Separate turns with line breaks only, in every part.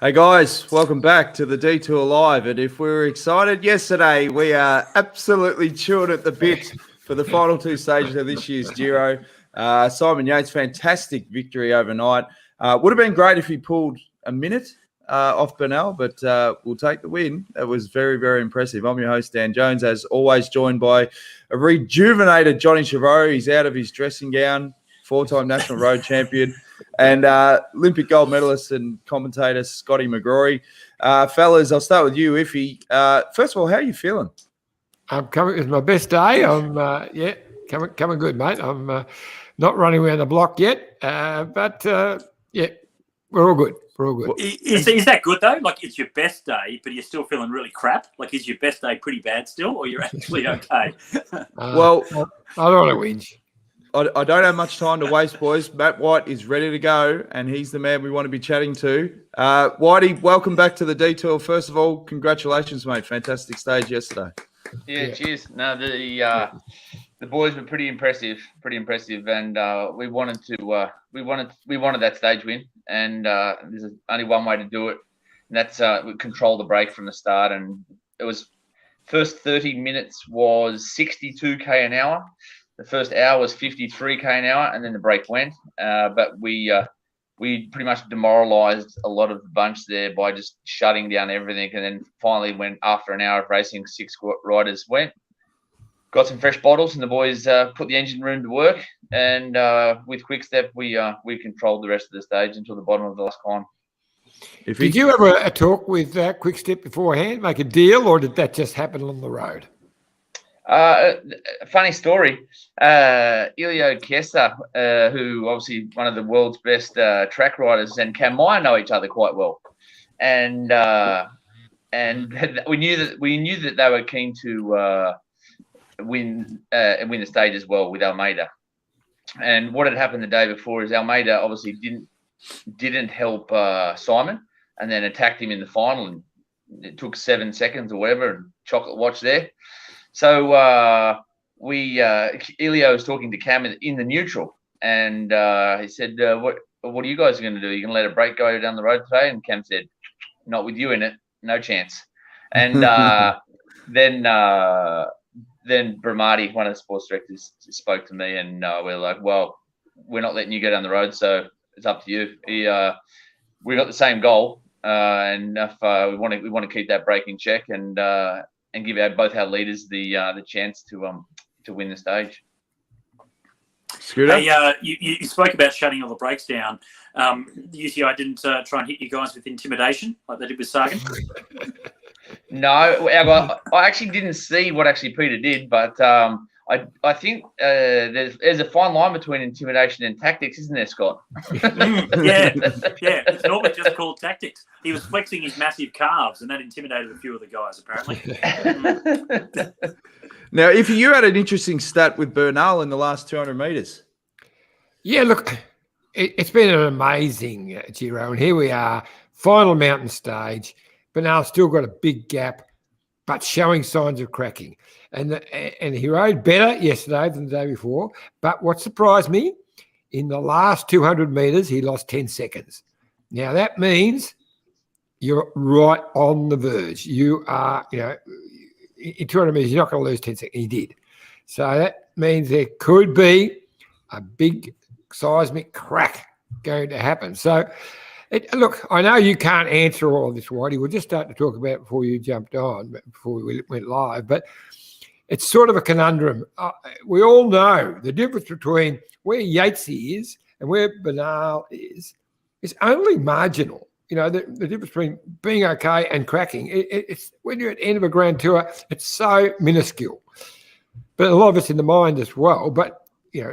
Hey guys, welcome back to the Detour Live. And if we were excited yesterday, we are absolutely chewing at the bit for the final two stages of this year's Giro. Simon Yates, fantastic victory overnight. Would have been great if he pulled a minute off Bernal, but we'll take the win. That was very, very impressive. I'm your host, Dan Jones, as always, joined by a rejuvenated Johnny Chevreau. He's out of his dressing gown, four-time national road champion, and Olympic gold medalist and commentator Scotty McGrory. Fellas, I'll start with you, Iffy. First of all, how are you feeling?
I'm coming. It's my best day. I'm coming good, mate. I'm not running around the block yet, but we're all good. We're all good.
Is that good though? Like, it's your best day, but you're still feeling really crap. Like, is your best day pretty bad still, or you're actually okay?
Well,
I don't want to whinge.
I don't have much time to waste, boys. Matt White is ready to go, and he's the man we want to be chatting to. Whitey, welcome back to the Detour. First of all, congratulations, mate. Fantastic stage yesterday.
Yeah, cheers. No, the boys were pretty impressive, and we wanted that stage win, and there's only one way to do it, and that's we control the break from the start. And it was first 30 minutes was 62k an hour. The first hour was 53k an hour, and then the break went. But we pretty much demoralised a lot of the bunch there by just shutting down everything. And then finally, when after an hour of racing, 6 riders went, got some fresh bottles, and the boys put the engine room to work. And with Quick Step, we controlled the rest of the stage until the bottom of the last climb.
Did you have a talk with Quick Step beforehand, make a deal, or did that just happen on the road?
Funny story. Ilio Kessa, who obviously one of the world's best track riders, and Cam Meyer know each other quite well, and we knew that they were keen to win the stage as well with Almeida. And what had happened the day before is Almeida obviously didn't help Simon, and then attacked him in the final, and it took 7 seconds or whatever, and chocolate watch there. So Ilio was talking to Cam in the neutral, and he said, "What are you guys going to do? Are you going to let a break go down the road today?" And Cam said, "Not with you in it, no chance." And then Bramati, one of the sports directors, spoke to me, and we're like, "Well, we're not letting you go down the road, so it's up to you." We got the same goal, and if we want to keep that break in check, and give both our leaders the chance to win the stage.
Scooter?
Hey, you spoke about shutting all the brakes down. The UCI didn't try and hit you guys with intimidation like they did with Sagan?
No, I actually didn't see what actually Peter did, but I think there's a fine line between intimidation and tactics, isn't there, Scott?
Yeah. It's normally just called tactics. He was flexing his massive calves, and that intimidated a few of the guys, apparently.
Now, if you had an interesting stat with Bernal in the last 200 metres.
Yeah, look, it's been an amazing Giro, and here we are, final mountain stage. Bernal's still got a big gap, but showing signs of cracking. And he rode better yesterday than the day before. But what surprised me, in the last 200 metres, he lost 10 seconds. Now, that means you're right on the verge. You are, in 200 metres, you're not going to lose 10 seconds. He did. So that means there could be a big seismic crack going to happen. So, look, I know you can't answer all of this, Whitey. We'll just start to talk about it before you jumped on, before we went live. But it's sort of a conundrum. We all know the difference between where Yatesy is and where Bernal is only marginal. The difference between being okay and cracking. It's when you're at the end of a Grand Tour, it's so minuscule. But a lot of it's in the mind as well. But,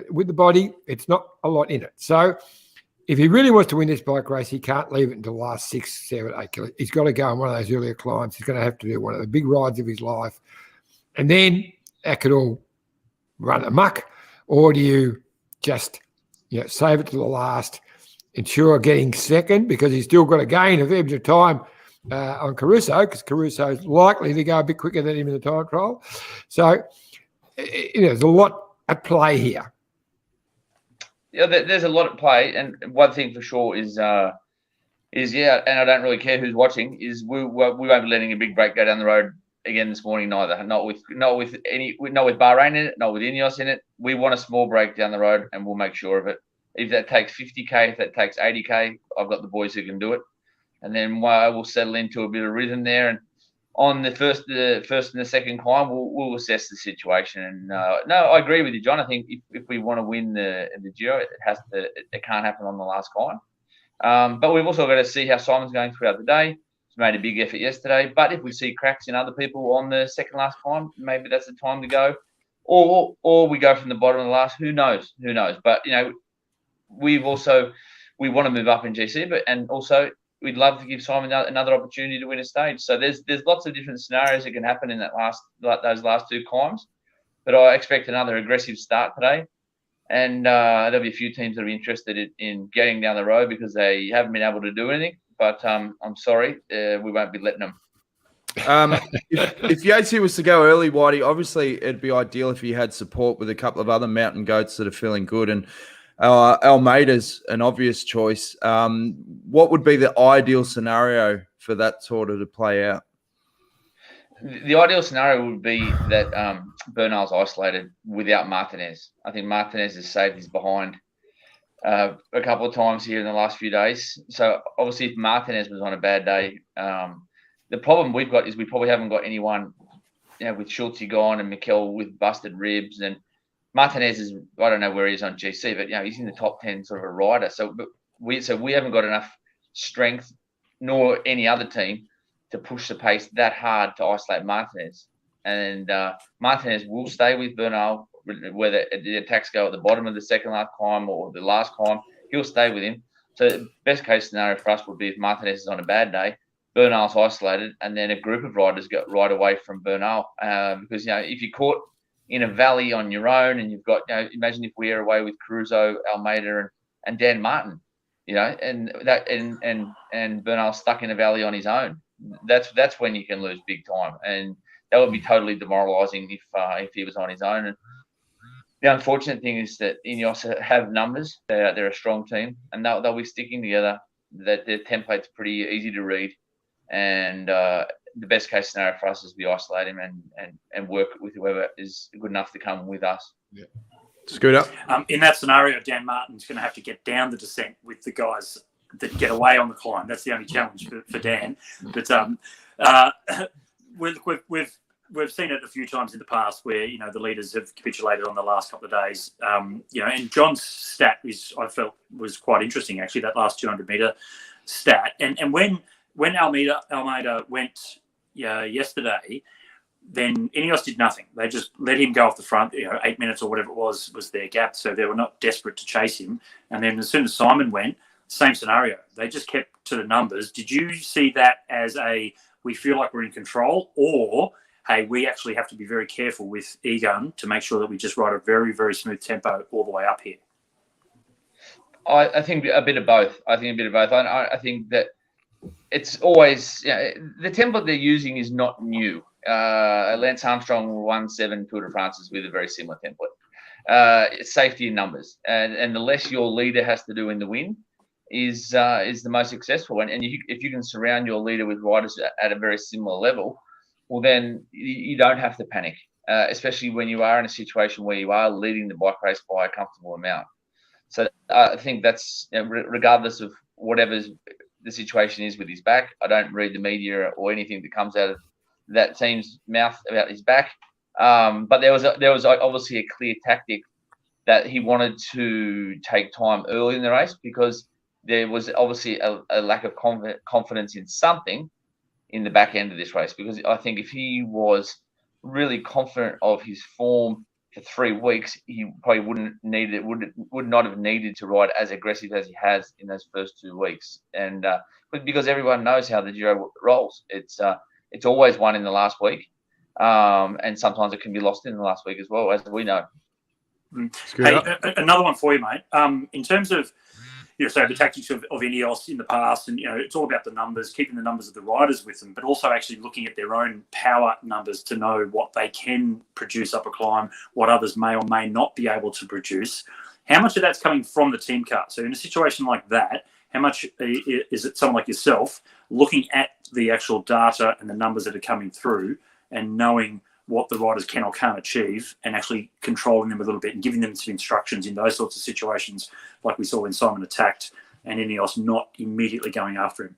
with the body, it's not a lot in it. So if he really wants to win this bike race, he can't leave it until the last 6, 7, 8 kilometres. He's got to go on one of those earlier climbs. He's going to have to do one of the big rides of his life. And then that could all run amok. Or do you just, save it to the last, ensure getting second, because he's still got to gain a fair bit of time on Caruso, because Caruso's likely to go a bit quicker than him in the time trial. So, there's a lot at play here.
Yeah, there's a lot at play, and one thing for sure is is and I don't really care who's watching. Is we won't be letting a big break go down the road again this morning neither. Not with Bahrain in it, not with Ineos in it. We want a small break down the road, and we'll make sure of it. If that takes 50k, if that takes 80k, I've got the boys who can do it, and then we'll settle into a bit of rhythm there. And on the first and the second climb, we'll assess the situation. And no, I agree with you, John. I think if we want to win the Giro, it can't happen on the last climb. But we've also got to see how Simon's going throughout the day. He's made a big effort yesterday. But if we see cracks in other people on the second last climb, maybe that's the time to go. Or we go from the bottom of the last. Who knows? But, we want to move up in GC, and also we'd love to give Simon another opportunity to win a stage. So there's lots of different scenarios that can happen in those last two climbs. But I expect another aggressive start today. And there'll be a few teams that will be interested in getting down the road because they haven't been able to do anything. But I'm sorry, we won't be letting them.
If Yatesy was to go early, Whitey, obviously it'd be ideal if he had support with a couple of other mountain goats that are feeling good. And Almeida's an obvious choice. What would be the ideal scenario for that sort of to play out?
The ideal scenario would be that Bernal's isolated without Martinez. I think Martinez has saved his behind a couple of times here in the last few days. So obviously, if Martinez was on a bad day, the problem we've got is we probably haven't got anyone, with Schultz gone and Mikel with busted ribs, and Martinez is, I don't know where he is on GC, but he's in the top 10 sort of a rider. So we haven't got enough strength, nor any other team, to push the pace that hard to isolate Martinez. And Martinez will stay with Bernal, whether the attacks go at the bottom of the second last climb or the last climb, he'll stay with him. So the best case scenario for us would be if Martinez is on a bad day, Bernal's isolated, and then a group of riders go right away from Bernal. Because, if you're caught in a valley on your own and you've got, imagine if we are away with Crusoe, Almeida and Dan Martin, and Bernal's stuck in a valley on his own. That's when you can lose big time, and that would be totally demoralising if he was on his own. And the unfortunate thing is that Ineos have numbers. They're a strong team, and they'll be sticking together. That their template's pretty easy to read, and the best case scenario for us is we isolate him and work with whoever is good enough to come with us.
Yeah. Scooter.
In that scenario, Dan Martin's going to have to get down the descent with the guys that get away on the climb. That's the only challenge for Dan. But we've seen it a few times in the past where the leaders have capitulated on the last couple of days. And John's stat I felt was quite interesting actually, that last 200-meter stat. And when Almeida went yesterday, then Ineos did nothing. They just let him go off the front. 8 minutes or whatever it was their gap, so they were not desperate to chase him. And then as soon as Simon went, same scenario. They just kept to the numbers. Did you see that as we feel like we're in control, or hey, we actually have to be very careful with Egan to make sure that we just ride a very, very smooth tempo all the way up here?
I think a bit of both. I think that it's always the template they're using is not new. Lance Armstrong won 7 Tour de France's with a very similar template. It's safety in numbers, and the less your leader has to do in the win is the most successful. And if you can surround your leader with riders at a very similar level, well, then you don't have to panic, especially when you are in a situation where you are leading the bike race by a comfortable amount. So I think that's, regardless of whatever the situation is with his back, I don't read the media or anything that comes out of that team's mouth about his back. But there was obviously a clear tactic that he wanted to take time early in the race, because there was obviously a lack of confidence in something in the back end of this race. Because I think if he was really confident of his form for 3 weeks, he probably would not have needed to ride as aggressive as he has in those first 2 weeks. And but because everyone knows how the Giro rolls, it's always won in the last week, and sometimes it can be lost in the last week as well, as we know.
Hey, another one for you, mate. In terms of so the tactics of Ineos in the past, and it's all about the numbers, keeping the numbers of the riders with them, but also actually looking at their own power numbers to know what they can produce up a climb, what others may or may not be able to produce. How much of that's coming from the team car? So in a situation like that, how much is it someone like yourself looking at the actual data and the numbers that are coming through and knowing what the riders can or can't achieve and actually controlling them a little bit and giving them some instructions in those sorts of situations, like we saw when Simon attacked and Ineos not immediately going after him?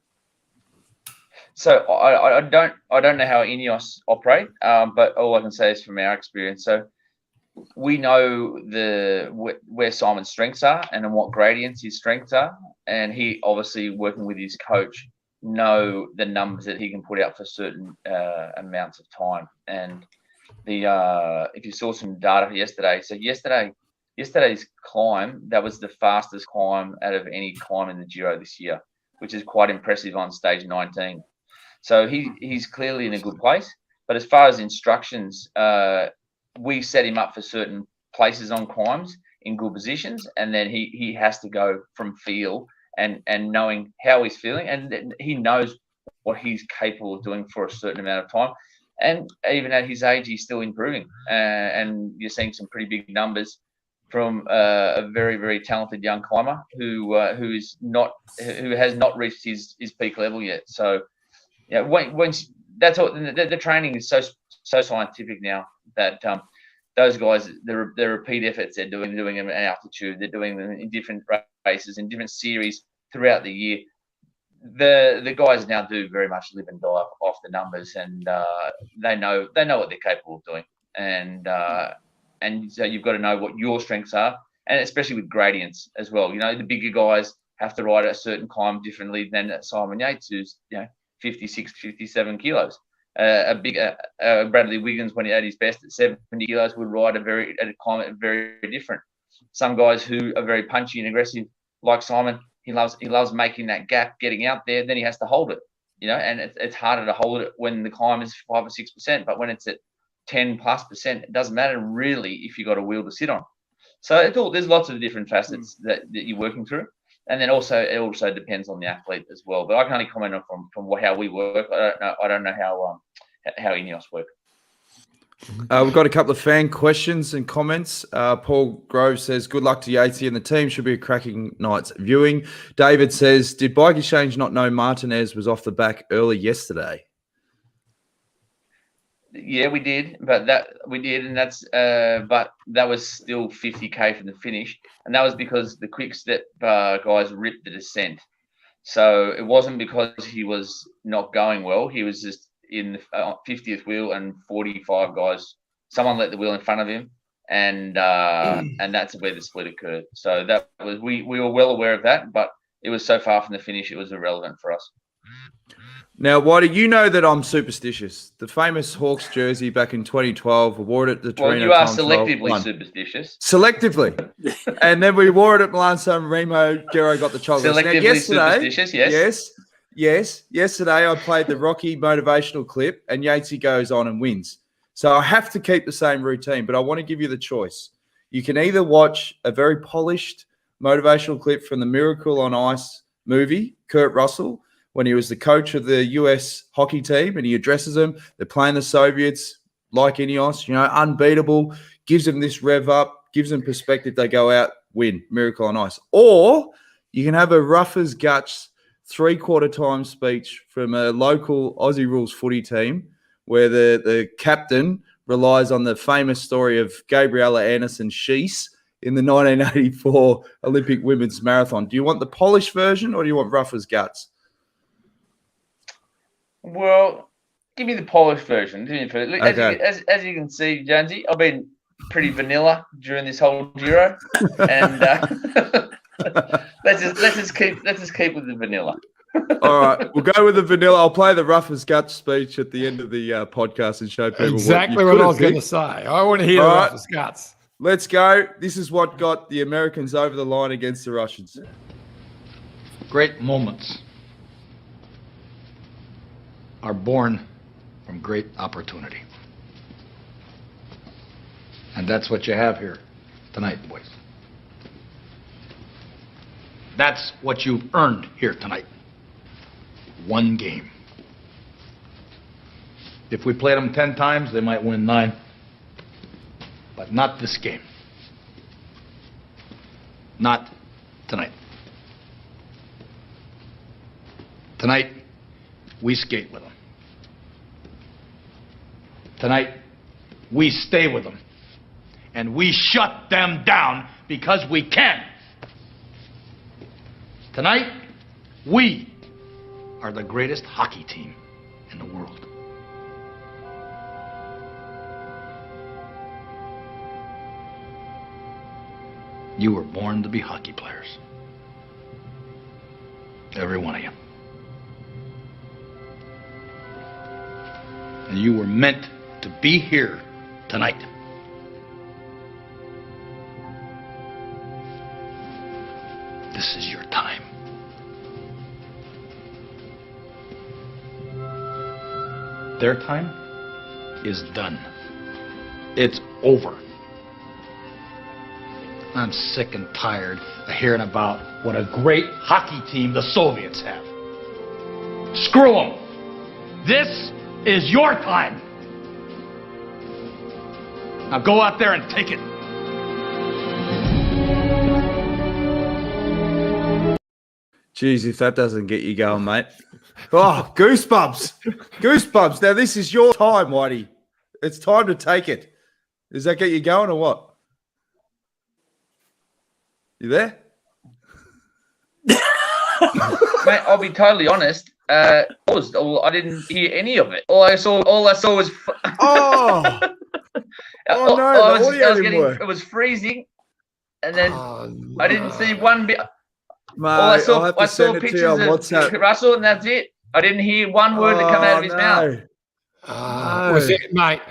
So I don't know how Ineos operate, but all I can say is from our experience. So we know where Simon's strengths are and what gradients his strengths are, and he obviously working with his coach know the numbers that he can put out for certain amounts of time. And if you saw some data yesterday, so yesterday's climb, that was the fastest climb out of any climb in the Giro this year, which is quite impressive on stage 19. So he's clearly in a good place. But as far as instructions, we set him up for certain places on climbs in good positions, and then he has to go from feel and knowing how he's feeling, and he knows what he's capable of doing for a certain amount of time. And even at his age, he's still improving, and you're seeing some pretty big numbers from a very, very talented young climber who has not reached his peak level yet. So yeah, that's all. The training is so scientific now that those guys, the repeat efforts they're doing them at altitude, they're doing them in different races, in different series throughout the year. The guys now do very much live and die off the numbers, and they know what they're capable of doing, and so you've got to know what your strengths are, and especially with gradients as well. You know, the bigger guys have to ride a certain climb differently than Simon Yates, who's 56, 57 kilos. Bradley Wiggins, when he at his best at 70 kilos, would ride a climate very different. Some guys who are very punchy and aggressive, like Simon, he loves making that gap, getting out there. Then he has to hold it, and it's harder to hold it when the climb is 5 or 6%. But when it's at 10+%, it doesn't matter really if you got a wheel to sit on. So there's lots of different facets that you're working through. And then it also depends on the athlete as well. But I can only comment on from how we work. I don't know how Ineos work.
We've got a couple of fan questions and comments. Paul Grove says, good luck to Yatesy and the team. Should be a cracking night's viewing. David says, did BikeExchange not know Martinez was off the back early yesterday?
Yeah, we did, but that was still 50k from the finish, and that was because the quick step guys ripped the descent. So it wasn't because he was not going well. He was just in the 50th wheel, and 45 guys. Someone let the wheel in front of him, and that's where the split occurred. So that was we were well aware of that, but it was so far from the finish, it was irrelevant for us.
Now, Whitey, you know that I'm superstitious. The famous Hawks jersey back in 2012, we wore it at the Torino.
Well, you are selectively superstitious.
Selectively. And then we wore it at Milan San Remo. Giro got the chocolates.
Selectively superstitious, yes.
Yes. Yesterday, I played the Rocky motivational clip, and Yatesy goes on and wins. So I have to keep the same routine, but I want to give you the choice. You can either watch a very polished motivational clip from the Miracle on Ice movie, Kurt Russell, when he was the coach of the US hockey team, and he addresses them. They're playing the Soviets like Ineos, unbeatable, gives them this rev up, gives them perspective. They go out, win, Miracle on Ice. Or you can have a rough as guts 3/4 time speech from a local Aussie rules footy team where the captain relies on the famous story of Gabriella Anderson-Sheese in the 1984 Olympic women's marathon. Do you want the polished version or do you want rough as guts?
Well, give me the polished version.
Okay.
As you can see, Jonesy, I've been pretty vanilla during this whole Giro, and let's just keep with the vanilla.
All right, we'll go with the vanilla. I'll play the rough as guts speech at the end of the podcast and show people
exactly what I was going to say. I want to hear the rough as guts.
Let's go. This is what got the Americans over the line against the Russians.
Great moments are born from great opportunity. And that's what you have here tonight, boys. That's what you've earned here tonight. One game. If we played them 10 times, they might win 9. But not this game. Not tonight. Tonight, we skate with them. Tonight, we stay with them. And we shut them down because we can. Tonight, we are the greatest hockey team in the world. You were born to be hockey players. Every one of you. And you were meant to be here tonight. This is your time. Their time is done. It's over. I'm sick and tired of hearing about what a great hockey team the Soviets have. Screw them. This is your time. Now go out there and take it.
Jeez, if that doesn't get you going, mate. Oh, goosebumps. Goosebumps. Now, this is your time, Whitey. It's time to take it. Does that get you going or what? You there?
Mate, I'll be totally honest. I didn't hear any of it. All I saw was.
Oh! Oh, no, the audio didn't work.
It was freezing, and then I didn't see one bit.
Mate,
I saw
I'll have to send it to you on WhatsApp.
Russell, and that's it. I didn't hear one word that come out of his mouth.
Mate,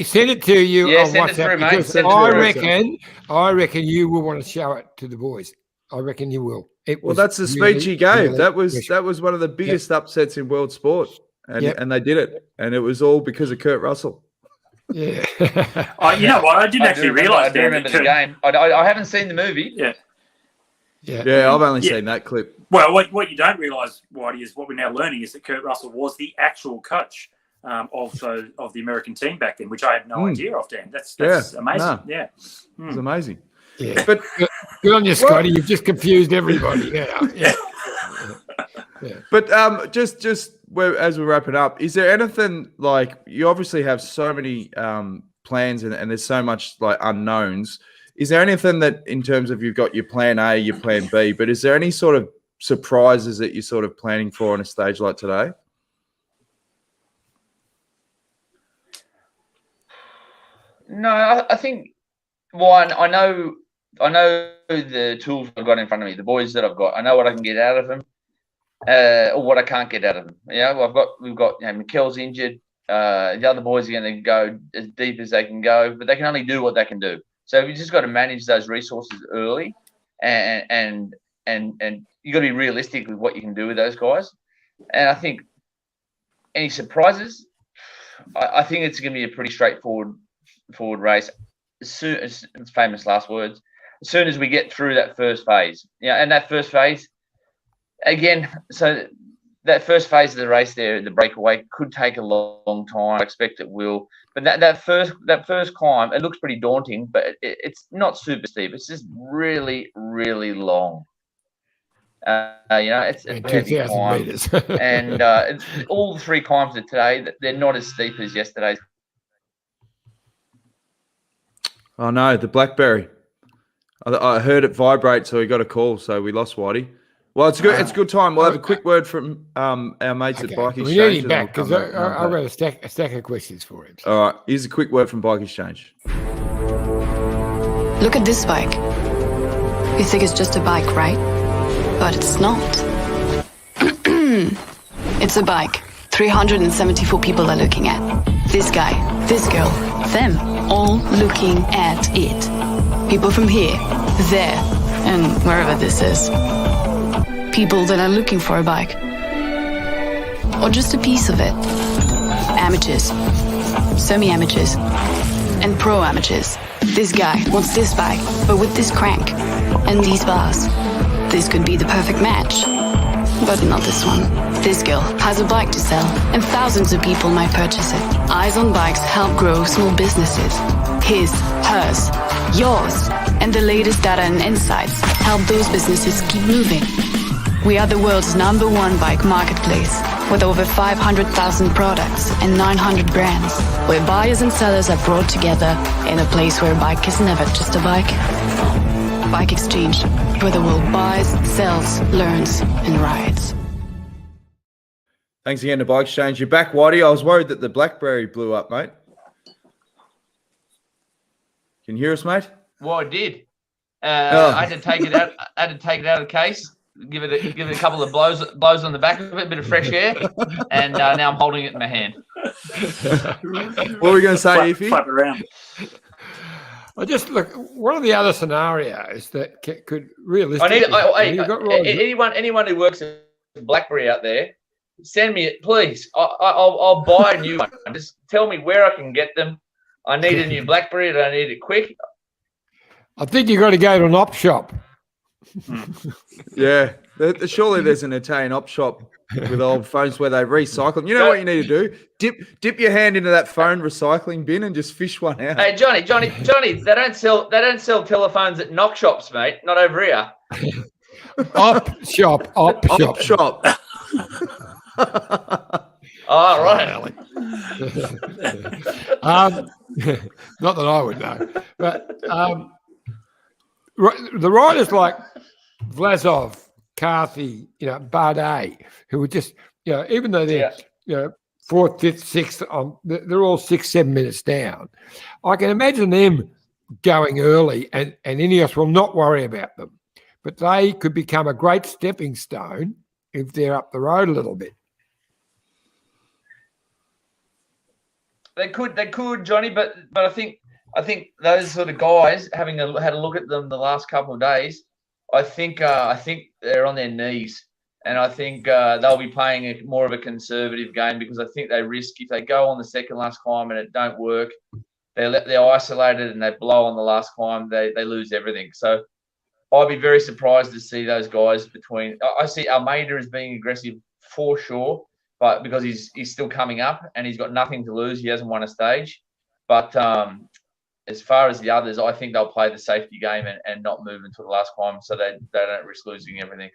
send it to you on
send
WhatsApp.
it through, mate.
Because
Send it
I reckon you will want to show it to the boys. I reckon you will.
Well, that's the speech he gave. That was one of the biggest upsets in world sport, and they did it, and it was all because of Kurt Russell.
Yeah.
You know what? I didn't actually realise.
I do remember the game. I haven't seen the movie.
Yeah, I've only seen that clip.
Well, what you don't realise, Whitey, is what we're now learning is that Kurt Russell was the actual coach of the American team back then, which I had no idea of, Dan. That's amazing.
No.
Yeah.
It's amazing.
Yeah.
But
good on you, Scotty. You've just confused everybody. Yeah.
But just as we're wrapping up, is there anything like you obviously have so many plans and there's so much like unknowns? Is there anything that in terms of you've got your plan A, your plan B, but is there any sort of surprises that you're sort of planning for on a stage like today?
No, I think one. I know the tools I've got in front of me, the boys that I've got. I know what I can get out of them, or what I can't get out of them. Yeah, we've got Mikkel's injured. The other boys are going to go as deep as they can go, but they can only do what they can do. So we just got to manage those resources early, and you got to be realistic with what you can do with those guys. And I think any surprises, I think it's going to be a pretty straightforward race. As soon as it's famous last words, as soon as we get through that first phase, and that first phase, again, so that first phase of the race there, the breakaway, could take a long time. I expect it will. But that first climb, it looks pretty daunting, but it's not super steep. It's just really, really long. It's a heavy climb. Meters. And all the three climbs of today, they're not as steep as yesterday's.
Oh, no, the BlackBerry. I heard it vibrate, so we got a call, so we lost Whitey. Well, it's good. It's a good time. We'll have a quick word from our mates at BikeExchange.
We need him back because I've got a stack of questions for him.
So. All right. Here's a quick word from BikeExchange.
Look at this bike. You think it's just a bike, right? But it's not. It's a bike 374 people are looking at. This guy, this girl, them, all looking at it. People from here, there, and wherever this is. People that are looking for a bike. Or just a piece of it. Amateurs, semi-amateurs, and pro-amateurs. This guy wants this bike, but with this crank and these bars. This could be the perfect match. But not this one. This girl has a bike to sell, and thousands of people might purchase it. Eyes on Bikes help grow small businesses. His, hers, yours, and the latest data and insights help those businesses keep moving. We are the world's #1 bike marketplace with over 500,000 products and 900 brands, where buyers and sellers are brought together in a place where a bike is never just a bike. BikeExchange, where the world buys, sells, learns, and rides.
Thanks again to BikeExchange. You're back, Whitey. I was worried that the BlackBerry blew up, mate. Can you hear us, mate?
Well, I did. I had to take it out. I had to take it out of the case. Give it a couple of blows on the back of it, a bit of fresh air, and now I'm holding it in my hand.
What were we going to say, Ify?
Flap around.
I just look. One of the other scenarios that could realistically.
Anyone who works at BlackBerry out there, send me it, please. I'll buy a new one. Just tell me where I can get them. I need a new BlackBerry, and I need it quick.
I think you've got to go to an op shop.
Yeah, surely there's an Italian op shop with old phones where they recycle. You know what you need to do? Dip your hand into that phone recycling bin and just fish one out.
Hey, Johnny, they don't sell telephones at knock shops, mate. Not over here.
Op shop.
Oh, right.
Not that I would know, but the riders like Vlasov, Carthy, Bardet, who were just, even though they're, fourth, fifth, sixth, they're all 6-7 minutes down. I can imagine them going early, and Ineos will not worry about them, but they could become a great stepping stone if they're up the road a little bit.
They could, Johnny, but I think those sort of guys, having had a look at them the last couple of days, I think they're on their knees, and I think they'll be playing more of a conservative game, because I think they risk, if they go on the second last climb and it don't work, they're isolated and they blow on the last climb, they lose everything. So I'd be very surprised to see those guys I see Almeida as being aggressive for sure, but because he's still coming up and he's got nothing to lose, he hasn't won a stage. But as far as the others, I think they'll play the safety game and not move until the last climb, so they don't risk losing everything.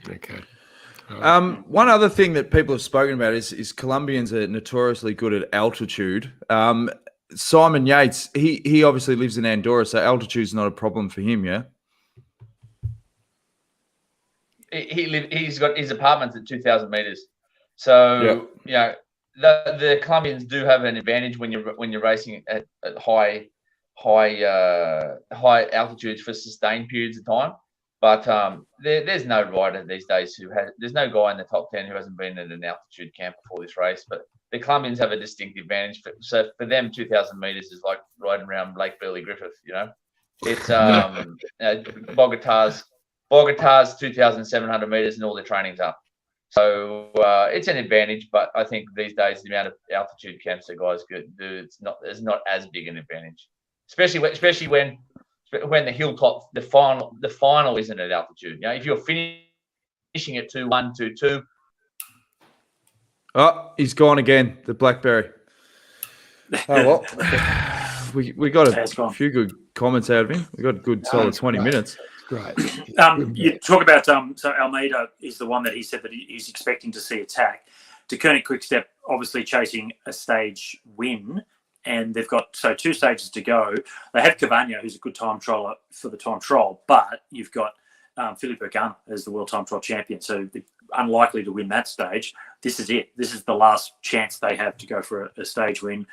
Okay.
One other thing that people have spoken about is Colombians are notoriously good at altitude. Simon Yates, he obviously lives in Andorra, so altitude's not a problem for him, yeah?
He's got his apartment's at 2,000 meters, so the Colombians do have an advantage when you're racing at high altitudes for sustained periods of time. But there's no rider these days there's no guy in the top 10 who hasn't been at an altitude camp before this race. But the Colombians have a distinct advantage. So for them, 2,000 meters is like riding around Lake Burley Griffith. It's Bogotá's 2,700 meters, and all the training's up. So it's an advantage, but I think these days the amount of altitude camps the guys do, it's not as big an advantage, especially when the hilltop, the final isn't at altitude. If you're finishing at 2-1, 2-2.
Oh, he's gone again, the BlackBerry. Oh well, we got a few good comments out of him. We got a good solid 20 minutes.
Great.
You talk about so Almeida is the one that he said that he's expecting to see attack. De Koenig Quickstep obviously chasing a stage win, and they've got 2 stages to go. They have Cavagna, who's a good time trialer for the time trial, but you've got Philippe Bergana as the world time trial champion, so they're unlikely to win that stage. This is it. This is the last chance they have to go for a stage win.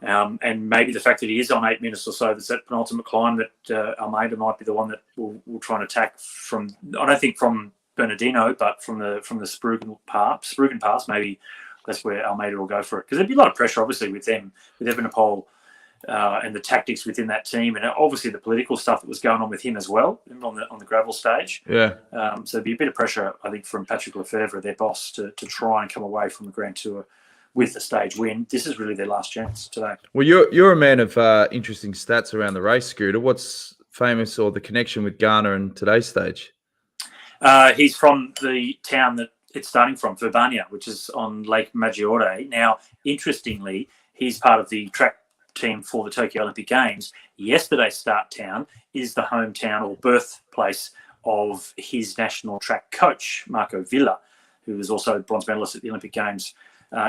And maybe the fact that he is on 8 minutes or so, that's that penultimate climb, that Almeida might be the one that will try and attack from, I don't think from Bernardino, but from the Sprugen Pass. Maybe that's where Almeida will go for it, because there'd be a lot of pressure, obviously, with them, with Evenepoel and the tactics within that team, and obviously the political stuff that was going on with him as well on the gravel stage.
Yeah.
So there'd be a bit of pressure, I think, from Patrick Lefevre, their boss, to try and come away from the Grand Tour with the stage win. This is really their last chance today.
Well, you're a man of interesting stats around the race, Scooter. What's famous, or the connection with Ghana and today's stage?
He's from the town that it's starting from, Verbania, which is on Lake Maggiore. Now, interestingly, he's part of the track team for the Tokyo Olympic Games. Yesterday's start town is the hometown or birthplace of his national track coach, Marco Villa, who was also bronze medalist at the Olympic Games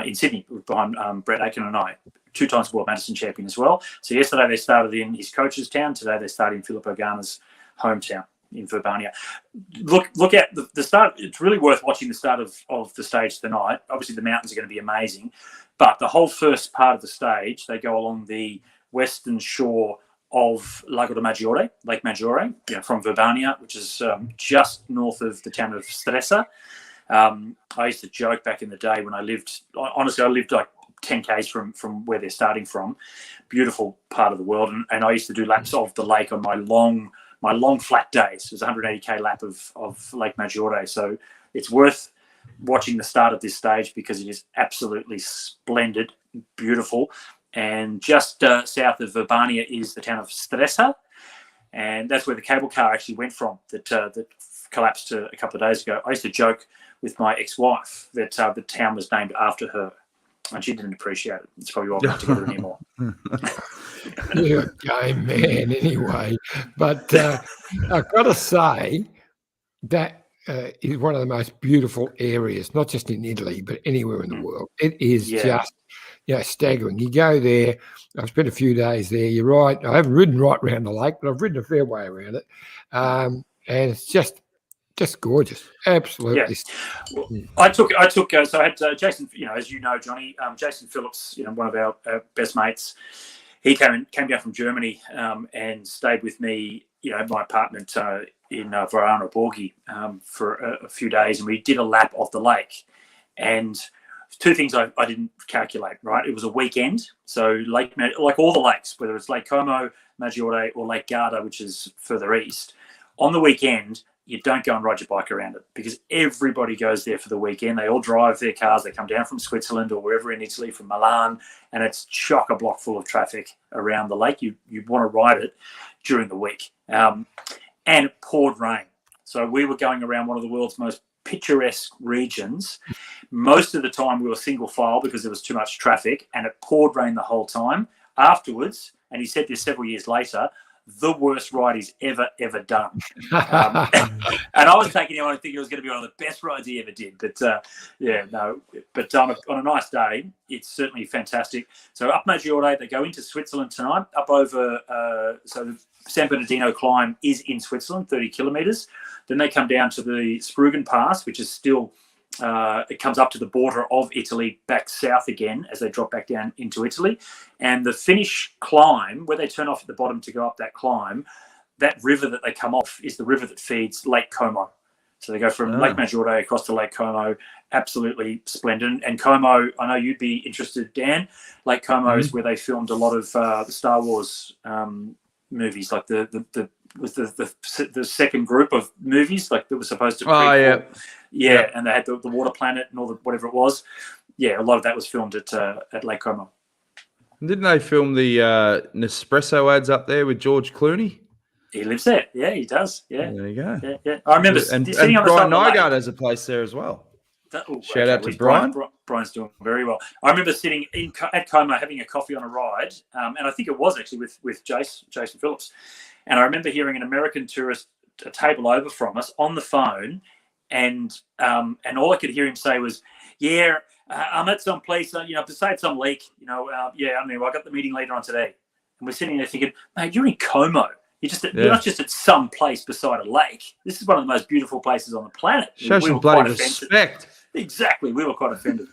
in Sydney behind Brett Aiken and I, 2 times World Madison champion as well. So yesterday they started in his coach's town. Today they started in Filippo Ganna's hometown in Verbania. Look at the start. It's really worth watching the start of the stage tonight. Obviously the mountains are going to be amazing, but the whole first part of the stage, they go along the western shore of Lago di Maggiore, Lake Maggiore, from Verbania, which is just north of the town of Stresa. I used to joke back in the day when I lived like 10 k's from where they're starting from. Beautiful part of the world, and I used to do laps of the lake on my long flat days. It was 180k lap of Lake Maggiore. So it's worth watching the start of this stage because it is absolutely splendid, beautiful. And just south of Verbania is the town of Stresa, and that's where the cable car actually went from that collapsed a couple of days ago. I used to joke with my ex-wife that the town was named after her, and she didn't appreciate it. It's probably why we're not together anymore.
You're a game man anyway. But I've got to say that is one of the most beautiful areas, not just in Italy, but anywhere in the world. It is just staggering. You go there. I've spent a few days there. You're right. I haven't ridden right around the lake, but I've ridden a fair way around it. And it's just gorgeous. Absolutely.
Yeah. Well, I took so I had Jason, as you know, Johnny, Jason Phillips, one of our best mates. He came down from Germany and stayed with me, at my apartment in Verano Borghi for a few days, and we did a lap of the lake. And 2 things I didn't calculate, right? It was a weekend, so like all the lakes, whether it's Lake Como, Maggiore, or Lake Garda, which is further east, on the weekend, you don't go and ride your bike around it because everybody goes there for the weekend. They all drive their cars. They come down from Switzerland or wherever in Italy, from Milan, and it's chock-a-block full of traffic around the lake. You want to ride it during the week. And it poured rain. So we were going around one of the world's most picturesque regions. Most of the time we were single file because there was too much traffic, and it poured rain the whole time. Afterwards, and he said this several years later, the worst ride he's ever done. And I was taking him on thinking it was going to be one of the best rides he ever did. But But on a nice day, it's certainly fantastic. So up Maggiore, they go into Switzerland tonight, up over, so the San Bernardino climb is in Switzerland, 30 kilometres. Then they come down to the Spruggen Pass, which is still, it comes up to the border of Italy, back south again as they drop back down into Italy. And the finish climb, where they turn off at the bottom to go up that climb, that river that they come off is the river that feeds Lake Como. So they go from Lake Maggiore across to Lake Como. Absolutely splendid. And Como, I know you'd be interested, Dan. Lake Como is where they filmed a lot of the Star Wars movies, like the second group of movies, like that was supposed to. And they had the water planet and all the whatever it was. Yeah, a lot of that was filmed at Lake Como.
Didn't they film the Nespresso ads up there with George Clooney?
He lives there. Yeah, he does. Yeah.
There you go.
Yeah. I remember
and
sitting on the
Brian
side of the
Nygaard
lake.
has a place there as well.
Shout
out to Brian.
Brian's doing very well. I remember sitting at Como having a coffee on a ride, and I think it was actually with Jason Phillips. And I remember hearing an American tourist a table over from us on the phone, and all I could hear him say was, I'm at some place, beside some lake, I got the meeting later on today. And we're sitting there thinking, mate, you're in Como. You're not just at some place beside a lake. This is one of the most beautiful places on the planet.
Show some bloody respect.
Exactly. We were quite offended.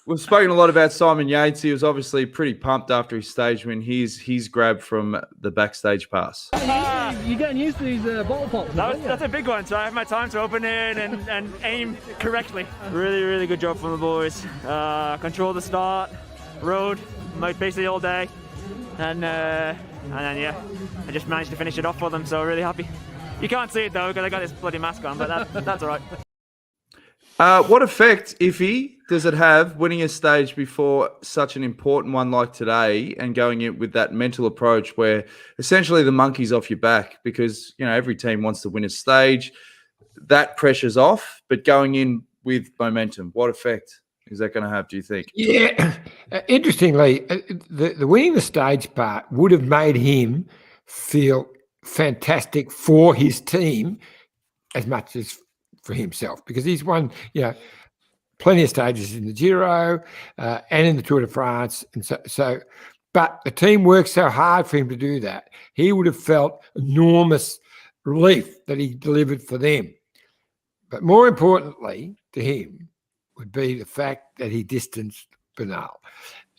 We've spoken a lot about Simon Yates. He was obviously pretty pumped after his stage win. He's grabbed from the backstage pass.
You're getting used to these bottle pops.
That's a big one, so I have my time to open it and aim correctly. Really, really good job from the boys. Control the start, rode basically all day, and then I just managed to finish it off for them, so really happy. You can't see it though because I got this bloody mask on, but that's all right.
What effect, Iffy, does it have winning a stage before such an important one like today and going in with that mental approach where essentially the monkey's off your back because, every team wants to win a stage. That pressure's off, but going in with momentum, what effect is that going to have, do you think?
Yeah. Interestingly, the winning the stage part would have made him feel fantastic for his team as much as for himself, because he's won, plenty of stages in the Giro and in the Tour de France. And so, but the team worked so hard for him to do that. He would have felt enormous relief that he delivered for them. But more importantly to him would be the fact that he distanced Bernal.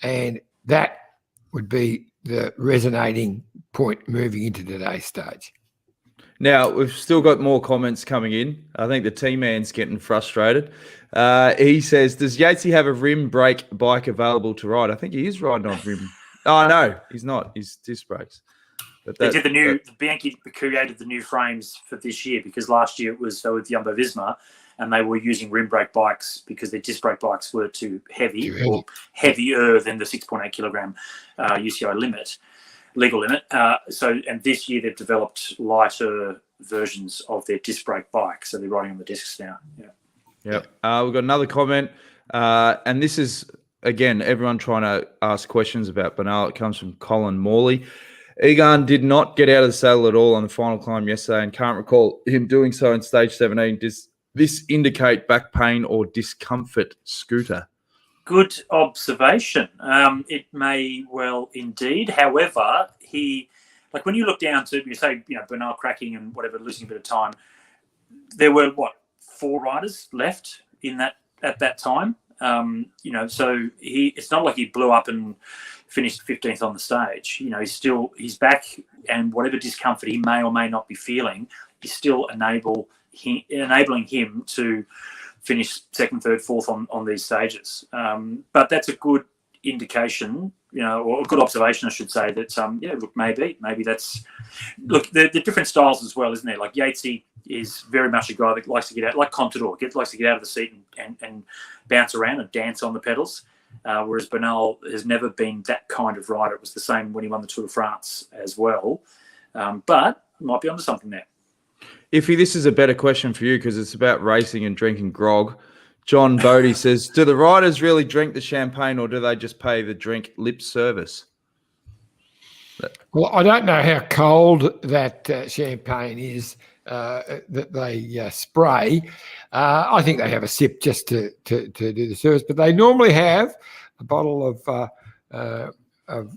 And that would be the resonating point moving into today's stage.
Now, we've still got more comments coming in. I think the team man's getting frustrated. He says, does Yatesy have a rim brake bike available to ride? I think he is riding on rim. Oh, no, he's not. He's disc brakes. But
they did Bianchi created the new frames for this year, because last year it was with Jumbo-Visma, and they were using rim brake bikes because their disc brake bikes were too heavy or heavier than the 6.8 kilogram UCI legal limit. And this year they've developed lighter versions of their disc brake bike, so they're riding on the discs now.
We've got another comment, and this is again everyone trying to ask questions about Bernal. It comes from Colin Morley. Egan did not get out of the saddle at all on the final climb yesterday, and can't recall him doing so in stage 17. Does this indicate back pain or discomfort, Scooter?
Good observation. It may well indeed. However, when you look down to, Bernal cracking and whatever, losing a bit of time, there were 4 riders left at that time. So it's not like he blew up and finished 15th on the stage. He's back, and whatever discomfort he may or may not be feeling is still enabling him to finish 2nd, 3rd, 4th on these stages. But that's a good indication, or a good observation, I should say, that, maybe that's... Look, the different styles as well, isn't there? Like Yatesy is very much a guy that likes to get out, like Contador, likes to get out of the seat and bounce around and dance on the pedals, whereas Bernal has never been that kind of rider. It was the same when he won the Tour de France as well. But might be onto something there.
Iffy, this is a better question for you because it's about racing and drinking grog. John Bodie says, do the riders really drink the champagne or do they just pay the drink lip service?
Well, I don't know how cold that champagne is that they spray. I think they have a sip just to do the service, but they normally have a bottle of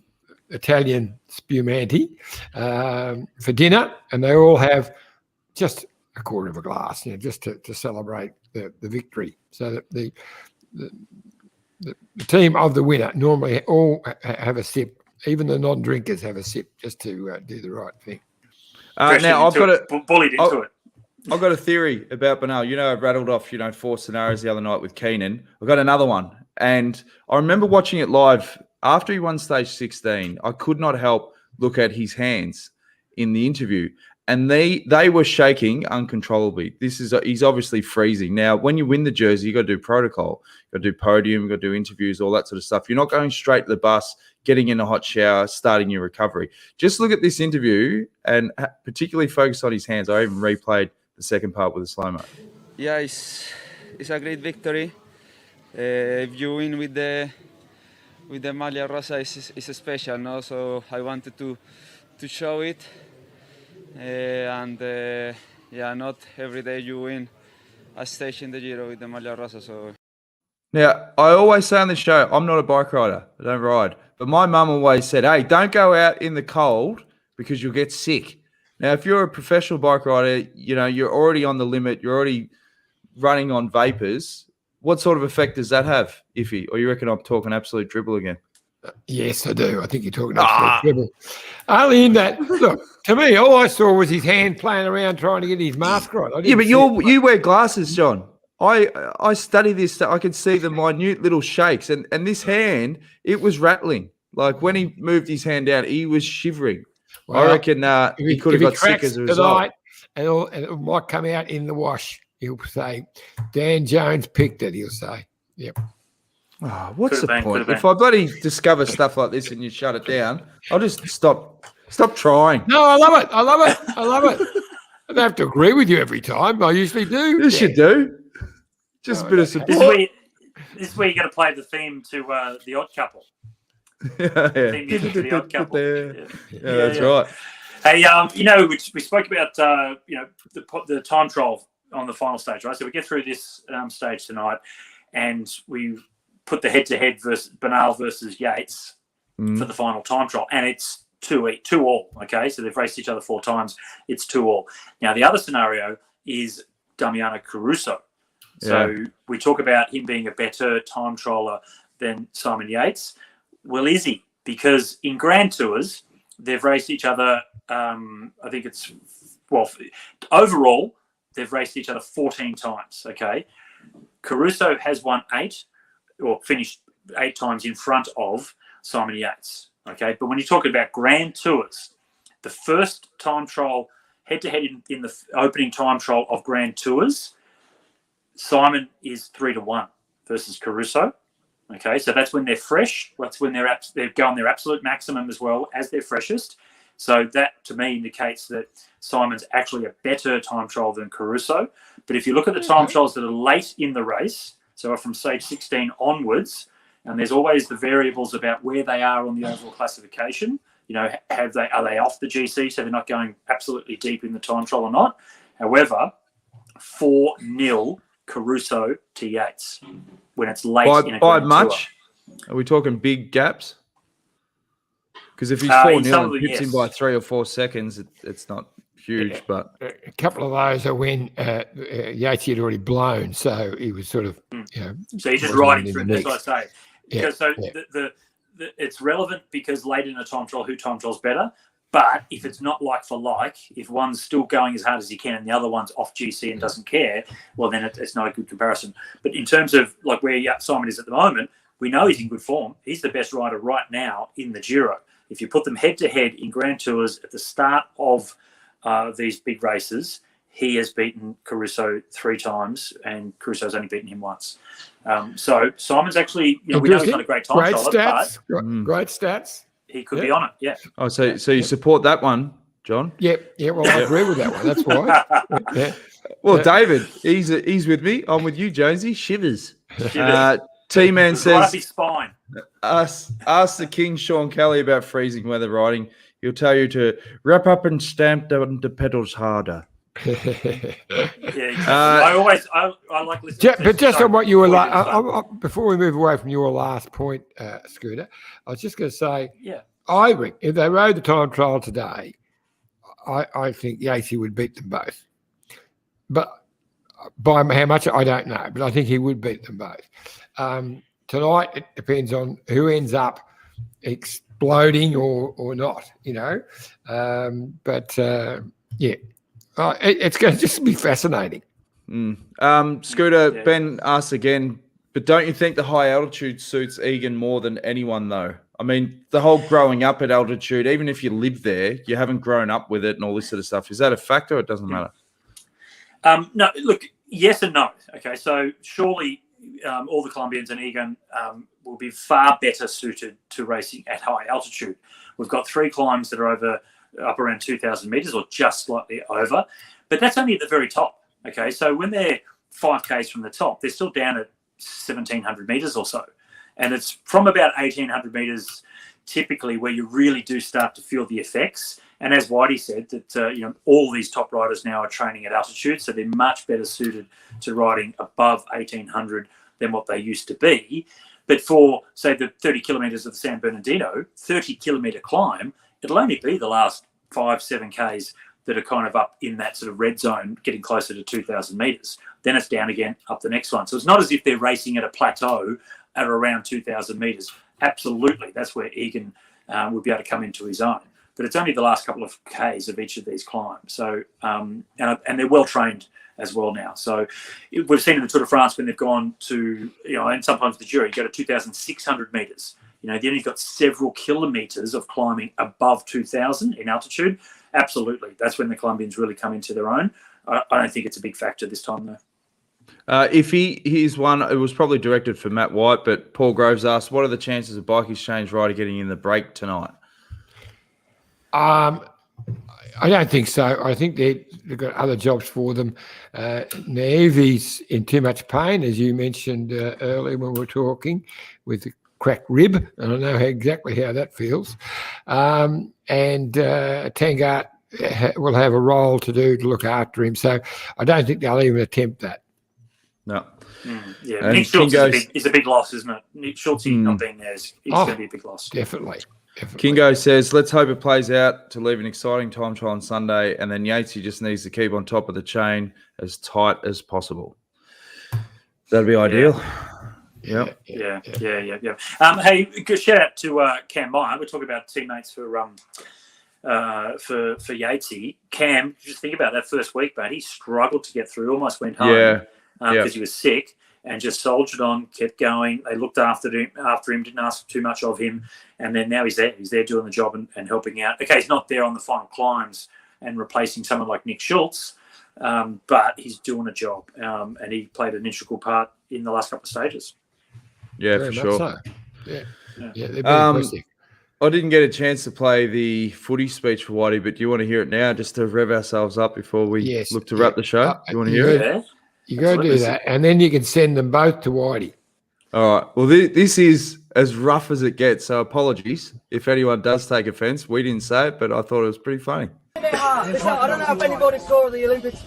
Italian spumante for dinner, and they all have just a quarter of a glass, just to celebrate the victory. So that the team of the winner normally all have a sip. Even the non-drinkers have a sip just to do the right thing.
Now I've got
bullied into it.
I've got a theory about Bernal. I rattled off 4 scenarios the other night with Keenan. I've got another one, and I remember watching it live after he won stage 16. I could not help look at his hands in the interview, and they were shaking uncontrollably. He's obviously freezing. Now, when you win the jersey, you got to do protocol, you got to do podium, you got to do interviews, all that sort of stuff. You're not going straight to the bus, getting in a hot shower, starting your recovery. Just look at this interview and particularly focus on his hands. I even replayed the second part with a slow-mo.
Yeah, it's a great victory. If you win with the Maglia Rosa, it's special, no? So I wanted to show it. Not every day you win a stage in the Giro with the Maglia Rosa. So
now, I always say on the show, I'm not a bike rider. I don't ride. But my mum always said, hey, don't go out in the cold because you'll get sick. Now, if you're a professional bike rider, you're already on the limit. You're already running on vapors. What sort of effect does that have, Iffy? Or you reckon I'm talking absolute dribble again?
Yes, I do. I think you're talking absolute dribble. Only in that, look, to me, all I saw was his hand playing around trying to get his mask right.
Yeah, but you wear glasses, John. I study this. I could see the minute little shakes. And this hand, it was rattling. Like when he moved his hand down, he was shivering. Well, I reckon he could have got sick as a result.
And it might come out in the wash. He'll say, Dan Jones picked it, he'll say. Yep.
Oh, what's the point? If I bloody discover stuff like this and you shut it down, I'll just stop trying.
No, I love it. I don't have to agree with you every time. I usually do.
Yes, you do. Just a bit of support.
This is where you got to play the theme to The Odd Couple.
Yeah.
Theme music to The Odd Couple.
Yeah, that's right.
Hey, we spoke about the time trial on the final stage, right? So we get through this stage tonight, and we put the head-to-head versus Bernal versus Yates for the final time trial, and it's 2-2 okay? So they've raced each other 4 times. It's 2-2. Now, the other scenario is Damiano Caruso. So we talk about him being a better time trialer than Simon Yates. Well, is he? Because in Grand Tours, they've raced each other, overall, they've raced each other 14 times, okay? Caruso has won 8, or finished 8 times in front of Simon Yates, okay? But when you're talking about Grand Tours, the first time trial, head-to-head in the opening time trial of Grand Tours, Simon is 3-1 versus Caruso. Okay, so that's when they're fresh. That's when they're going their absolute maximum as well as their freshest. So that, to me, indicates that Simon's actually a better time trial than Caruso. But if you look at the time trials that are late in the race, so from stage 16 onwards, and there's always the variables about where they are on the overall classification. You know, are they off the GC, so they're not going absolutely deep in the time trial or not? However, 4-0 Caruso to Yates when it's late in a
by
Grand
much.
Tour.
Are we talking big gaps? Because if he's 4-0 and pips him by 3 or 4 seconds, it's not huge. But
a couple of those are when Yatesy had already blown, so he was sort of,
So he's just riding through. That's what I say.
Yeah,
Because it's relevant because late in a time trial, who time trial's better. But if it's not like for like, if one's still going as hard as he can and the other one's off GC and doesn't care, well, then it's not a good comparison. But in terms of like where Simon is at the moment, we know he's in good form. He's the best rider right now in the Giro. If you put them head-to-head in Grand Tours at the start of these big races, he has beaten Caruso 3 times and Caruso's only beaten him once. So Simon's actually, we know he's not a great time trialer, but
great stats.
He could be on it, yeah.
Oh, so you support that one, John?
Yeah. Well, I agree with that one. That's why.
Well, David, he's with me. I'm with you, Jonesy. Shivers. T-Man says,
right up his spine.
Ask the King, Sean Kelly, about freezing weather riding. He'll tell you to wrap up and stamp down the pedals harder.
Yeah, exactly. I like listening.
But just on what you were like, before we move away from your last point, Scooter, I was just going to say, I think if they rode the time trial today, I think Yatesy would beat them both. But by how much, I don't know. But I think he would beat them both. Tonight, it depends on who ends up exploding or not, it's going to just be fascinating.
Scooter, Ben asks again, but don't you think the high altitude suits Egan more than anyone, though? I mean, the whole growing up at altitude, even if you live there, you haven't grown up with it and all this sort of stuff. Is that a factor or it doesn't matter?
No, look, yes and no. Okay, so surely all the Colombians and Egan will be far better suited to racing at high altitude. We've got 3 climbs that are up around 2,000 meters or just slightly over, but that's only at the very top. Okay, so when they're 5Ks from the top, they're still down at 1,700 meters or so. And it's from about 1,800 meters typically where you really do start to feel the effects. And as Whitey said, that all these top riders now are training at altitude, so they're much better suited to riding above 1,800 than what they used to be. But for, say, the 30 kilometers of the San Bernardino, 30-kilometer climb, it'll only be the last 5-7 Ks that are kind of up in that sort of red zone, getting closer to 2,000 meters. Then it's down again up the next one. So it's not as if they're racing at a plateau at around 2,000 meters. Absolutely, that's where Egan would be able to come into his own. But it's only the last couple of Ks of each of these climbs. So and they're well trained as well now. So we've seen in the Tour de France when they've gone to, and sometimes the Giro, you go to 2,600 meters. Then you've got several kilometers of climbing above 2,000 in altitude. Absolutely, that's when the Colombians really come into their own. I don't think it's a big factor this time, though.
If he's one, it was probably directed for Matt White, but Paul Groves asked, what are the chances of BikeExchange rider getting in the break tonight?
I don't think so. I think they've got other jobs for them. Nevi's in too much pain, as you mentioned earlier when we were talking, with cracked rib, and I know exactly how that feels. And Tangart will have a role to do to look after him. So I don't think they'll even attempt that.
No.
Yeah,
And
Nick Schultz
Kingo's-
is a big loss, isn't it? Nick Schultz not being there is going to be a big loss.
Definitely.
Kingo says, let's hope it plays out to leave an exciting time trial on Sunday, and then Yatesy just needs to keep on top of the chain as tight as possible. That'd be ideal.
Yeah. Hey, good shout out to Cam Meyer. We're talking about teammates for Yatesy. Cam, just think about that first week, mate. He struggled to get through, almost went home because he was sick, and just soldiered on, kept going. They looked after him, didn't ask too much of him, and then now he's there. He's there doing the job and helping out. Okay, he's not there on the final climbs and replacing someone like Nick Schultz, but he's doing a job, and he played an integral part in the last couple of stages.
Yeah,
Very
for
much
sure.
So. Yeah, they've been impressive.
I didn't get a chance to play the footy speech for Whitey, but do you want to hear it now just to rev ourselves up before we look to wrap the show? Do you want to hear it?
Yeah.
You go do that, and then you can send them both to Whitey.
All right. Well, this is as rough as it gets, so apologies if anyone does take offence. We didn't say it, but I thought it was pretty funny.
I don't know if anybody saw the Olympics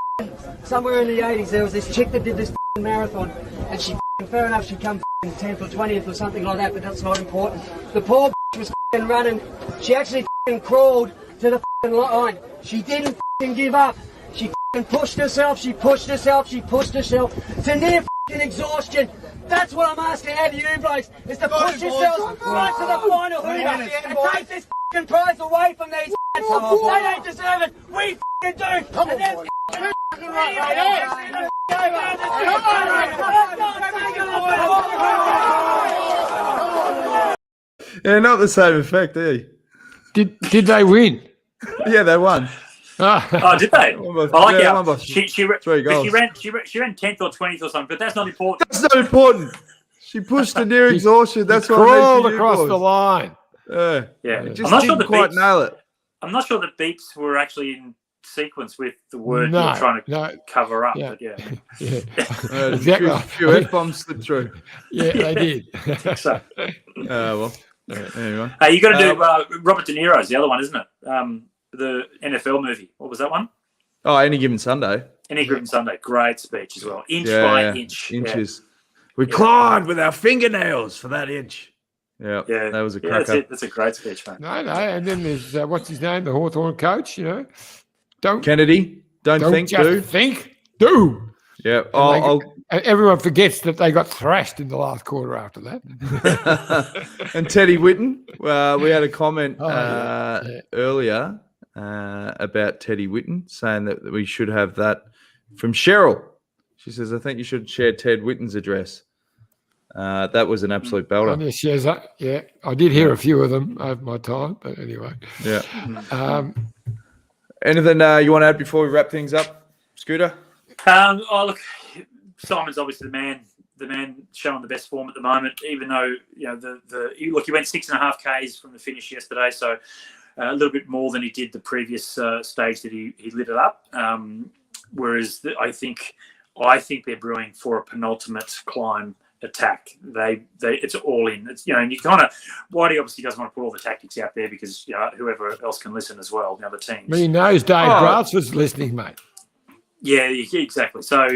somewhere in the 80s. There was this chick that did this marathon, and she fair enough, she come 10th or 20th or something like that, but that's not important. The poor was running. She actually crawled to the line. She didn't give up. She pushed herself. She pushed herself to near exhaustion. That's what I'm asking out of you blokes, is to push yourselves right to the final hooter and take this prize away from these. They don't deserve it. We do. And that's
Yeah, not the same effect, eh?
Did they win?
Yeah, they won.
Oh, did they? I like how she ran 10th or 20th or something, but that's not important.
That's not important. She pushed to near exhaustion. That's what
crawled across the line.
Yeah,
it just didn't quite nail it.
I'm not sure the beeps were actually in sequence with the word you were trying to cover up.
Yeah.
But
Exactly.
A few F-bombs slipped through.
Yeah, they did.
So.
Well, anyway.
Hey, you got to do Robert De Niro's the other one, isn't it? The NFL movie. What was that one?
Oh, Any Given Sunday.
Any Given Sunday. Great speech as well. Inch by inch.
Inches. We clawed with our fingernails for that inch. Yeah, that was a cracker.
That's a great speech, mate.
No, and then there's what's his name, the Hawthorn coach.
Kennedy. Don't think,
just
do.
think, do.
Yeah.
Everyone forgets that they got thrashed in the last quarter after that.
And Teddy Whitten. We had a comment earlier about Teddy Whitten saying that we should have that from Cheryl. She says, I think you should share Ted Whitten's address. That was an absolute belter.
Yeah, I did hear a few of them over my time, but anyway.
Yeah. Anything you want to add before we wrap things up, Scooter?
Look, Simon's obviously the man showing the best form at the moment. Even though he went 6.5 Ks from the finish yesterday, so a little bit more than he did the previous stage that he lit it up. Whereas I think they're brewing for a penultimate climb attack. It's all in. It's and you kind of Whitey obviously doesn't want to put all the tactics out there because whoever else can listen as well, the other teams.
But he knows Dave Brailsford's listening, mate.
Yeah, exactly. So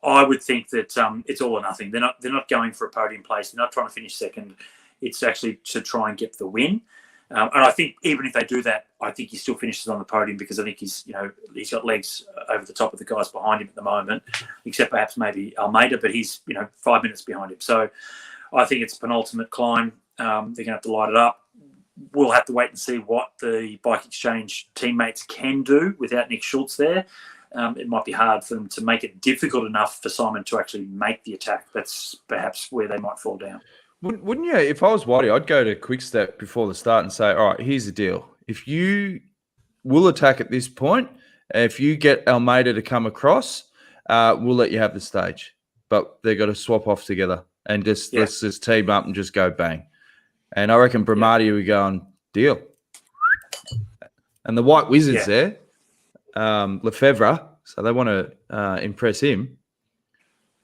I would think that it's all or nothing. They're not going for a podium place. They're not trying to finish second. It's actually to try and get the win. And I think even if they do that, I think he still finishes on the podium because I think he's got legs over the top of the guys behind him at the moment, except perhaps maybe Almeida, but he's 5 minutes behind him. So I think it's penultimate climb. They're going to have to light it up. We'll have to wait and see what the Bike Exchange teammates can do without Nick Schultz there. It might be hard for them to make it difficult enough for Simon to actually make the attack. That's perhaps where they might fall down.
Wouldn't you? If I was Whitey, I'd go to Quick Step before the start and say, all right, here's the deal. If you will attack at this point, if you get Almeida to come across, we'll let you have the stage. But they've got to swap off together and let's just team up and just go bang. And I reckon Bramati will go on deal. And the White Wizards there, Lefebvre, so they want to impress him.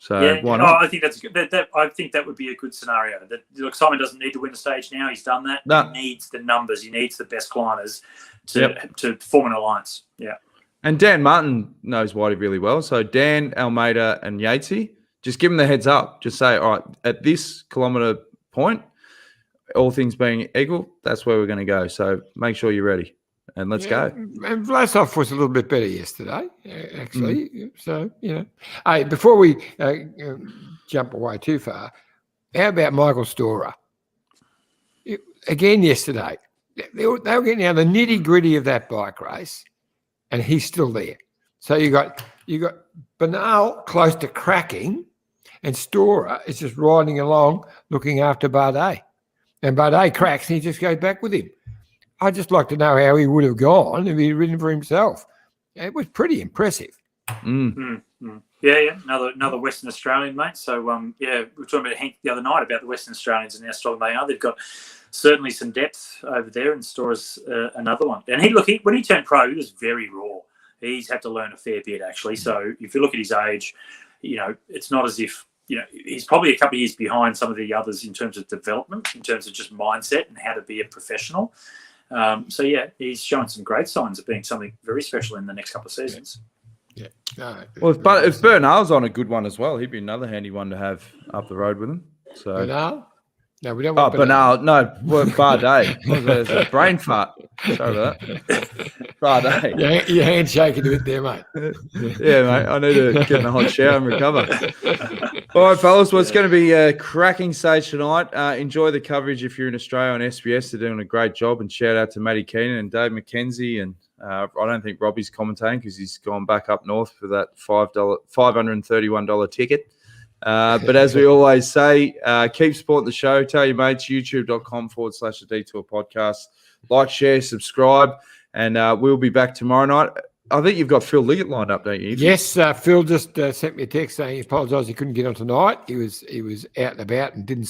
So why not?
I think that's good. I think that would be a good scenario. That look, Simon doesn't need to win a stage now. He's done that.
No.
He needs the numbers. He needs the best climbers to form an alliance. Yeah.
And Dan Martin knows Whitey really well. So Dan, Almeida, and Yatesy, just give them the heads up. Just say, all right, at this kilometre point, all things being equal, that's where we're going to go. So make sure you're ready. And let's go.
And Vlasov was a little bit better yesterday, actually. So, Hey, before we jump away too far, how about Michael Storer? Again yesterday, they were getting down the nitty-gritty of that bike race, and he's still there. So you got Bernal close to cracking, and Storer is just riding along looking after Bardet. And Bardet cracks, and he just goes back with him. I'd just like to know how he would have gone if he'd ridden for himself. It was pretty impressive.
Yeah. Another Western Australian, mate. So, we were talking about Hank the other night about the Western Australians and how strong they are. They've got certainly some depth over there, and Storer's another one. And when he turned pro, he was very raw. He's had to learn a fair bit, actually. So if you look at his age, it's not as if, he's probably a couple of years behind some of the others in terms of development, in terms of just mindset and how to be a professional. He's showing some great signs of being something very special in the next couple of seasons.
Yeah. No,
well, if Bernal's on a good one as well, he'd be another handy one to have up the road with him. So
Bernal? No, we don't want
Bernal. No, Bardet. Brain fart. Sorry about that. Bardet.
Your handshaking a bit there, mate.
Yeah, mate. I need to get in a hot shower and recover. All right, fellas. Well, it's going to be a cracking stage tonight. Enjoy the coverage if you're in Australia on SBS. They're doing a great job. And shout out to Matty Keenan and Dave McKenzie. And I don't think Robbie's commentating because he's gone back up north for that $531 ticket. But as we always say, keep supporting the show. Tell your mates, youtube.com/The Detour Podcast. Like, share, subscribe, and we'll be back tomorrow night. I think you've got Phil Liggett lined up, don't you?
Yes, Phil just sent me a text saying he apologised he couldn't get on tonight. He was out and about and didn't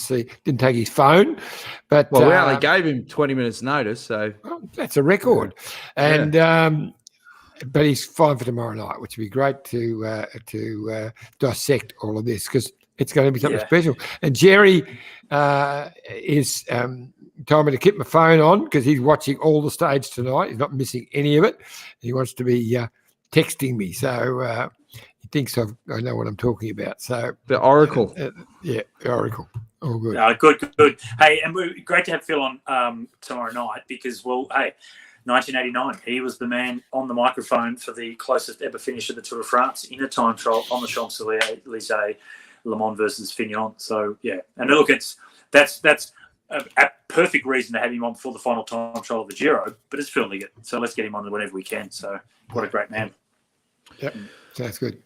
take his phone. But
we only gave him 20 minutes notice, so
that's a record. And but he's fine for tomorrow night, which would be great to dissect all of this because it's going to be something special. And Jerry is told me to keep my phone on because he's watching all the stage tonight. He's not missing any of it. He wants to be texting me, so he thinks I know what I'm talking about. So
the Oracle,
the Oracle, all good.
Good. Hey, and great to have Phil on tomorrow night because 1989, he was the man on the microphone for the closest ever finish of the Tour de France in a time trial on the Champs-Élysées, Le Mans versus Fignon. So and look, that's a perfect reason to have him on before the final time trial of the Giro. But it's Phil Liggett, so let's get him on whenever we can. So what a great man.
Yep, sounds good.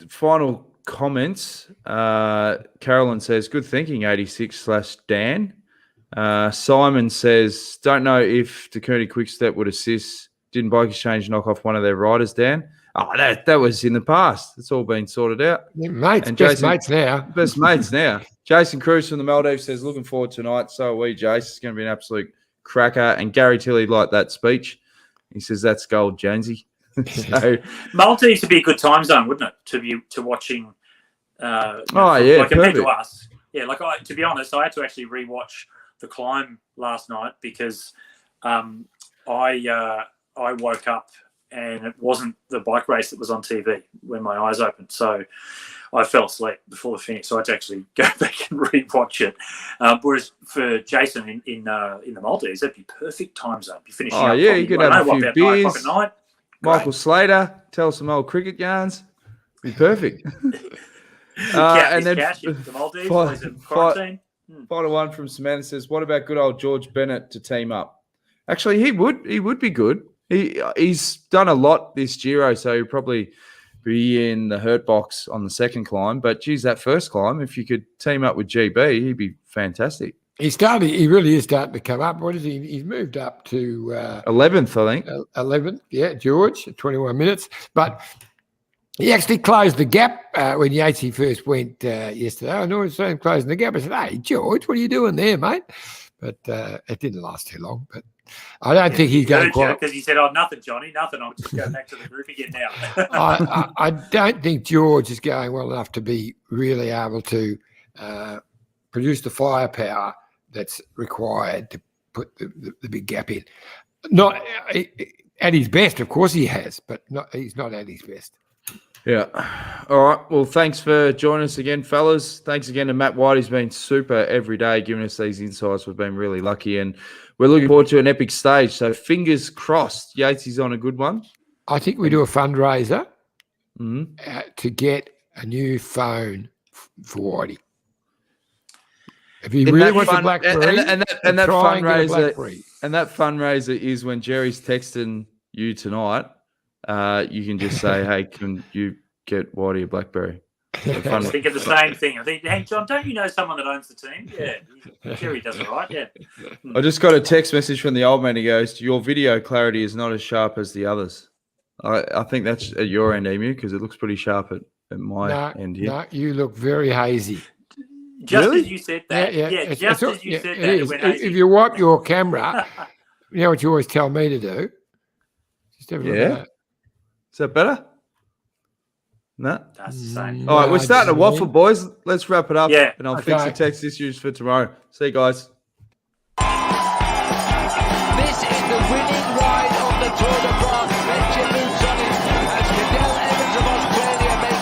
Final comments. Carolyn says, "Good thinking, 86/Dan." Simon says, don't know if Takuni Quickstep would assist. Didn't BikeExchange knock off one of their riders, Dan? Oh, that was in the past. It's all been sorted out.
Yeah, mates, and best mates now.
Best mates now. Jason Cruz from the Maldives says, looking forward tonight. So are we, Jace. It's going to be an absolute cracker. And Gary Tilley liked that speech. He says, that's gold, Jonesy. So
Maldives would be a good time zone, wouldn't it, to watching?
Compared
to us. Yeah, to be honest, I had to actually rewatch the climb last night because I woke up and it wasn't the bike race that was on TV when my eyes opened. So I fell asleep before the finish. So I had to actually go back and rewatch it. Whereas for Jason in the Maldives, that'd be perfect time zone. Be finishing up.
You could have a few beers.
9 o'clock at night.
Michael Slater, tell some old cricket yarns. Be perfect. And then
the Maldives, quarantine.
Final one from Samantha says, what about good old George Bennett to team up? Actually, he would be good. He's done a lot this Giro, so he'll probably be in the hurt box on the second climb. But geez, that first climb, if you could team up with GB, he'd be fantastic. He really is starting to come up. What is he? He's moved up to 11th, I think. 11th, yeah, George, 21 minutes. But he actually closed the gap when Yatesy first went yesterday. I know he was closing the gap. I said, hey, George, what are you doing there, mate? But it didn't last too long. But
I don't think he's going quite.
Because he said, "Oh, nothing, Johnny, nothing. I'll just go back to the group again now."
I don't think George is going well enough to be really able to produce the firepower that's required to put the big gap in. Not at his best, of course he has, but he's not at his best.
Yeah. All right. Well, thanks for joining us again, fellas. Thanks again to Matt White. He's been super every day giving us these insights. We've been really lucky, and we're looking forward to an epic stage. So fingers crossed Yatesy's on a good one.
I think we do a fundraiser to get a new phone for Whitey. If he really wants a BlackBerry, and that
fundraiser is when Jerry's texting you tonight. You can just say, "Hey, can you get Whitey a BlackBerry?"
I was thinking the same thing. I think, "Hey, John, don't you know someone that owns the team?" Yeah, Jerry does it right. Yeah.
I just got a text message from the old man. He goes, "Your video clarity is not as sharp as the others." I think that's at your end, Emu, because it looks pretty sharp at my end here.
No, you look very hazy.
Just
really?
as you said that. Yeah,
as
you said that.
If you wipe your camera, you know what you always tell me to do? Just have a look at that.
Is that better? No.
That's the same.
All right, we're starting to waffle, boys. Let's wrap it up.
Yeah.
And I'll fix the text issues for tomorrow. See you guys.